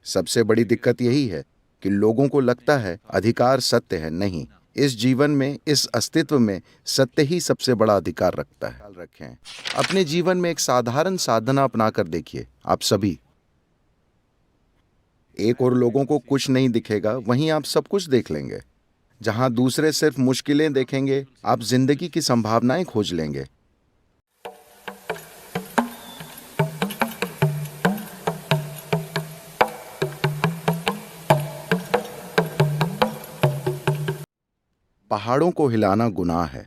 सबसे बड़ी दिक्कत यही है कि लोगों को लगता है अधिकार सत्य है। नहीं, इस जीवन में, इस अस्तित्व में सत्य ही सबसे बड़ा अधिकार रखता है। ख्याल रखें, अपने जीवन में एक साधारण साधना अपनाकर देखिए। आप सभी, एक और लोगों को कुछ नहीं दिखेगा, वहीं आप सब कुछ देख लेंगे। जहां दूसरे सिर्फ मुश्किलें देखेंगे, आप जिंदगी की संभावनाएं खोज लेंगे। पहाड़ों को हिलाना गुनाह है।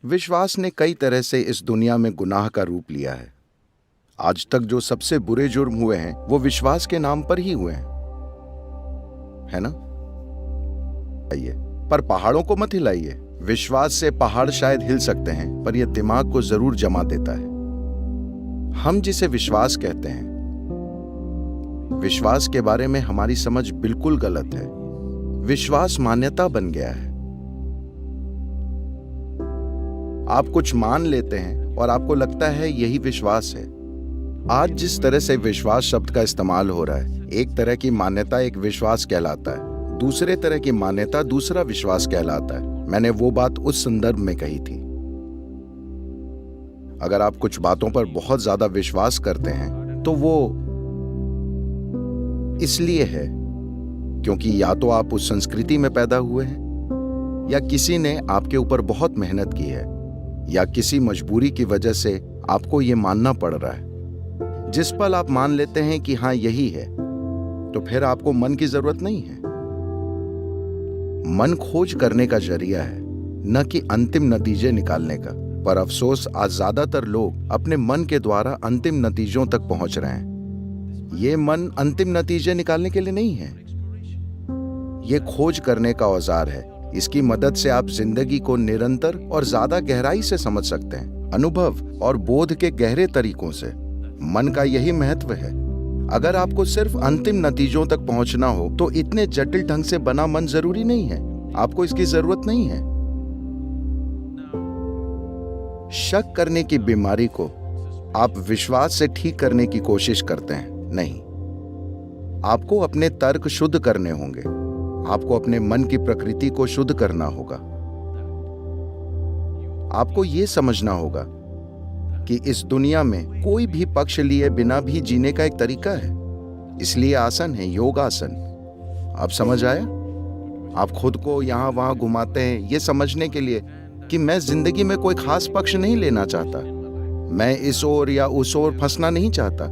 विश्वास ने कई तरह से इस दुनिया में गुनाह का रूप लिया है। आज तक जो सबसे बुरे जुर्म हुए हैं वो विश्वास के नाम पर ही हुए हैं, है ना? आइए, पर पहाड़ों को मत हिलाइए। विश्वास से पहाड़ शायद हिल सकते हैं, पर यह दिमाग को जरूर जमा देता है। हम जिसे विश्वास कहते हैं, विश्वास के बारे में हमारी समझ बिल्कुल गलत है। विश्वास मान्यता बन गया है। आप कुछ मान लेते हैं और आपको लगता है यही विश्वास है। आज जिस तरह से विश्वास शब्द का इस्तेमाल हो रहा है, एक तरह की मान्यता एक विश्वास कहलाता है, दूसरे तरह की मान्यता दूसरा विश्वास कहलाता है। मैंने वो बात उस संदर्भ में कही थी। अगर आप कुछ बातों पर बहुत ज्यादा विश्वास करते हैं तो वो इसलिए है क्योंकि या तो आप उस संस्कृति में पैदा हुए हैं, या किसी ने आपके ऊपर बहुत मेहनत की है, या किसी मजबूरी की वजह से आपको ये मानना पड़ रहा है। जिस पल आप मान लेते हैं कि हाँ यही है, तो फिर आपको मन की जरूरत नहीं है। मन खोज करने का जरिया है, न कि अंतिम नतीजे निकालने का। पर अफसोस, आज ज्यादातर लोग अपने मन के द्वारा अंतिम नतीजों तक पहुंच रहे हैं। ये मन अंतिम नतीजे निकालने के लिए नहीं है, ये खोज करने का औजार है। इसकी मदद से आप जिंदगी को निरंतर और ज्यादा गहराई से समझ सकते हैं, अनुभव और बोध के गहरे तरीकों से। मन का यही महत्व है। अगर आपको सिर्फ अंतिम नतीजों तक पहुंचना हो तो इतने जटिल ढंग से बना मन जरूरी नहीं है। आपको इसकी जरूरत नहीं है। शक करने की बीमारी को आप विश्वास से ठीक करने की कोशिश करते हैं। नहीं, आपको अपने तर्क शुद्ध करने होंगे। आपको अपने मन की प्रकृति को शुद्ध करना होगा। आपको यह समझना होगा कि इस दुनिया में कोई भी पक्ष लिए बिना भी जीने का एक तरीका है। इसलिए आसन है योग आसन। अब समझ आया? आप खुद को यहां वहां घुमाते हैं ये समझने के लिए कि मैं जिंदगी में कोई खास पक्ष नहीं लेना चाहता, मैं इस ओर या उस ओर फंसना नहीं चाहता।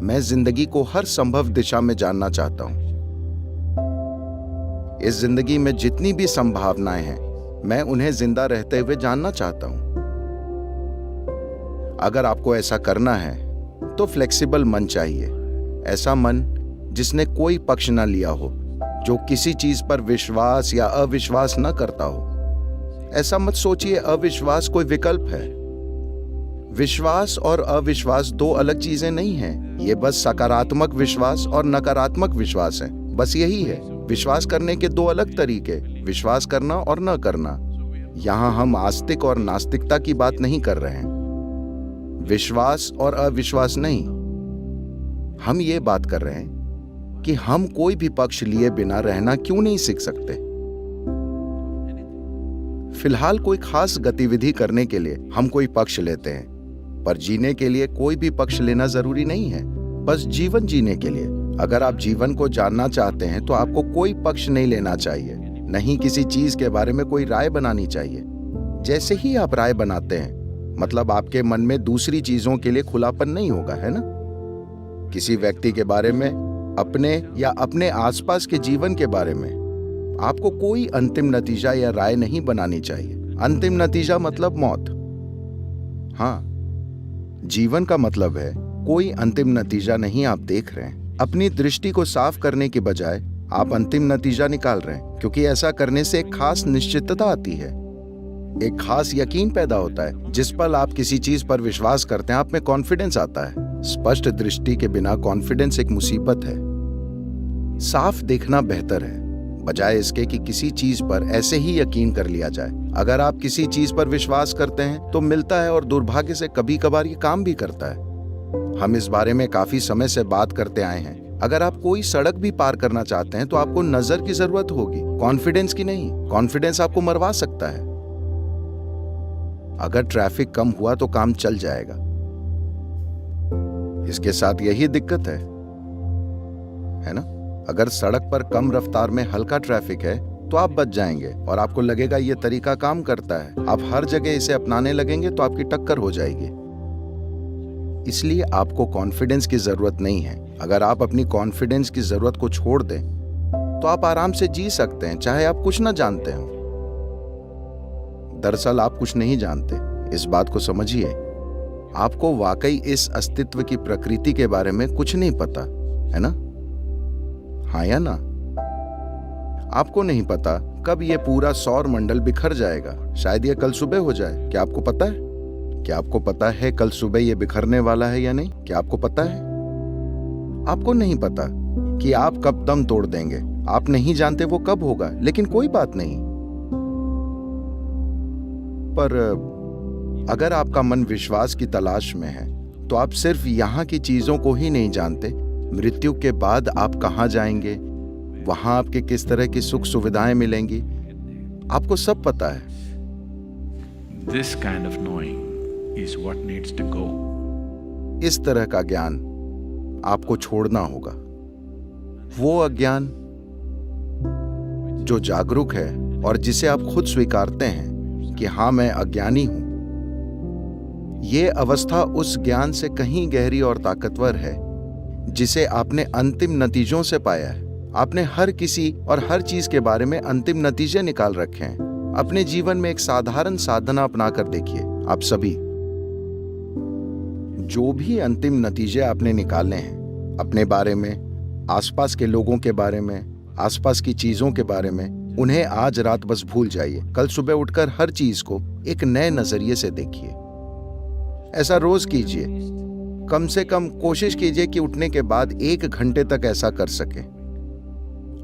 मैं जिंदगी को हर संभव दिशा में जानना चाहता हूं। इस जिंदगी में जितनी भी संभावनाएं हैं, मैं उन्हें जिंदा रहते हुए जानना चाहता हूं। अगर आपको ऐसा करना है तो फ्लेक्सिबल मन चाहिए। ऐसा मन जिसने कोई पक्ष ना लिया हो, जो किसी चीज पर विश्वास या अविश्वास न करता हो। ऐसा मत सोचिए अविश्वास कोई विकल्प है। विश्वास और अविश्वास दो अलग चीजें नहीं हैं। ये बस सकारात्मक विश्वास और नकारात्मक विश्वास है। बस यही है। विश्वास करने के दो अलग तरीके, विश्वास करना और न करना। यहां हम आस्तिक और नास्तिकता की बात नहीं कर रहे हैं, विश्वास और अविश्वास नहीं। हम ये बात कर रहे हैं कि हम कोई भी पक्ष लिए बिना रहना क्यों नहीं सीख सकते। फिलहाल कोई खास गतिविधि करने के लिए हम कोई पक्ष लेते हैं, पर जीने के लिए कोई भी पक्ष लेना जरूरी नहीं है। बस जीवन जीने के लिए। अगर आप जीवन को जानना चाहते हैं तो आपको कोई पक्ष नहीं लेना चाहिए, नहीं किसी चीज के बारे में कोई राय बनानी चाहिए। जैसे ही आप राय बनाते हैं, मतलब आपके मन में दूसरी चीजों के लिए खुलापन नहीं होगा, है ना? किसी व्यक्ति के बारे में, अपने या अपने आसपास के जीवन के बारे में आपको कोई अंतिम नतीजा या राय नहीं बनानी चाहिए। अंतिम नतीजा मतलब मौत। हाँ, जीवन का मतलब है कोई अंतिम नतीजा नहीं आप देख रहे हैं। अपनी दृष्टि को साफ करने के बजाय आप अंतिम नतीजा निकाल रहे हैं, क्योंकि ऐसा करने से एक खास निश्चितता आती है, एक खास यकीन पैदा होता है। जिस पल आप किसी चीज पर विश्वास करते हैं, आप में कॉन्फिडेंस आता है। स्पष्ट दृष्टि के बिना कॉन्फिडेंस एक मुसीबत है। साफ देखना बेहतर है, बजाय इसके कि किसी चीज पर ऐसे ही यकीन कर लिया जाए। अगर आप किसी चीज पर विश्वास करते हैं तो मिलता है, और दुर्भाग्य से कभी कभार ये काम भी करता है। हम इस बारे में काफी समय से बात करते आए हैं। अगर आप कोई सड़क भी पार करना चाहते हैं तो आपको नजर की जरूरत होगी, कॉन्फिडेंस की नहीं। कॉन्फिडेंस आपको मरवा सकता है। अगर ट्रैफिक कम हुआ तो काम चल जाएगा। इसके साथ यही दिक्कत है ना? अगर सड़क पर कम रफ्तार में हल्का ट्रैफिक है तो आप बच जाएंगे और आपको लगेगा ये तरीका काम करता है। आप हर जगह इसे अपनाने लगेंगे तो आपकी टक्कर हो जाएगी। इसलिए आपको कॉन्फिडेंस की जरूरत नहीं है। अगर आप अपनी कॉन्फिडेंस की जरूरत को छोड़ दें तो आप आराम से जी सकते हैं, चाहे आप कुछ ना जानते हो। दरअसल आप कुछ नहीं जानते, इस बात को समझिए। आपको वाकई इस अस्तित्व की प्रकृति के बारे में कुछ नहीं पता, है ना? हाँ या ना? आपको नहीं पता कब ये पूरा सौर मंडल बिखर जाएगा। शायद ये कल सुबह हो जाए। क्या आपको पता है? क्या आपको पता है कल सुबह ये बिखरने वाला है या नहीं? क्या आपको पता है? आपको नहीं पता कि आप कब दम तोड़ देंगे। आप नहीं जानते वो कब होगा, लेकिन कोई बात नहीं। पर अगर आपका मन विश्वास की तलाश में है तो आप सिर्फ यहां की चीजों को ही नहीं जानते। मृत्यु के बाद आप कहां जाएंगे, वहां आपके किस तरह की सुख सुविधाएं मिलेंगी, आपको सब पता है। This kind of knowing is what needs to go. इस तरह का ज्ञान आपको छोड़ना होगा। वो अज्ञान जो जागरूक है और जिसे आप खुद स्वीकारते हैं कि हाँ, मैं अज्ञानी हूं। ये अवस्था उस ज्ञान से कहीं गहरी और ताकतवर है जिसे आपने अंतिम नतीजों से पाया है। आपने हर किसी और हर चीज के बारे में अंतिम नतीजे निकाल रखे हैं। अपने जीवन में एक साधारण साधना अपनाकर देखिए। आप सभी जो भी अंतिम नतीजे आपने निकाले हैं अपने बारे में, आसपास के लोगों के बारे में, आसपास की चीजों के बारे में, उन्हें आज रात बस भूल जाइए। कल सुबह उठकर हर चीज को एक नए नजरिए से देखिए। ऐसा रोज कीजिए। कम से कम कोशिश कीजिए कि उठने के बाद 1 घंटे तक ऐसा कर सके।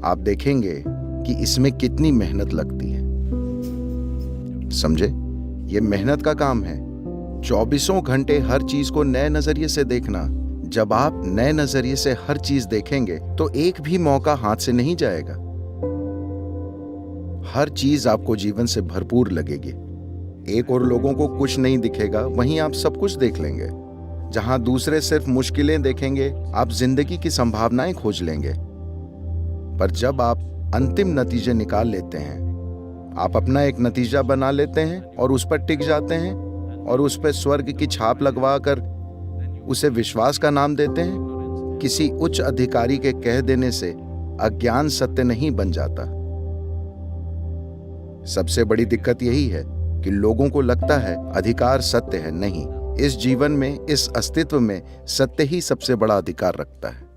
आप देखेंगे कि इसमें कितनी मेहनत लगती है। समझे? ये मेहनत का काम है। 24 घंटे हर चीज को नए नजरिए से देखना। जब आप नए नजरिए से हर चीज देखेंगे तो एक भी मौका हाथ से नहीं जाएगा। हर चीज आपको जीवन से भरपूर लगेगी। एक और लोगों को कुछ नहीं दिखेगा, वहीं आप सब कुछ देख लेंगे। जहां दूसरे सिर्फ मुश्किलें देखेंगे, आप जिंदगी की संभावनाएं खोज लेंगे। पर जब आप अंतिम नतीजे निकाल लेते हैं, आप अपना एक नतीजा बना लेते हैं और उस पर टिक जाते हैं और उस पर स्वर्ग की छाप लगवाकर उसे विश्वास का नाम देते हैं, किसी उच्च अधिकारी के कह देने से अज्ञान सत्य नहीं बन जाता। सबसे बड़ी दिक्कत यही है कि लोगों को लगता है अधिकार सत्य है। नहीं, इस जीवन में, इस अस्तित्व में सत्य ही सबसे बड़ा अधिकार रखता है।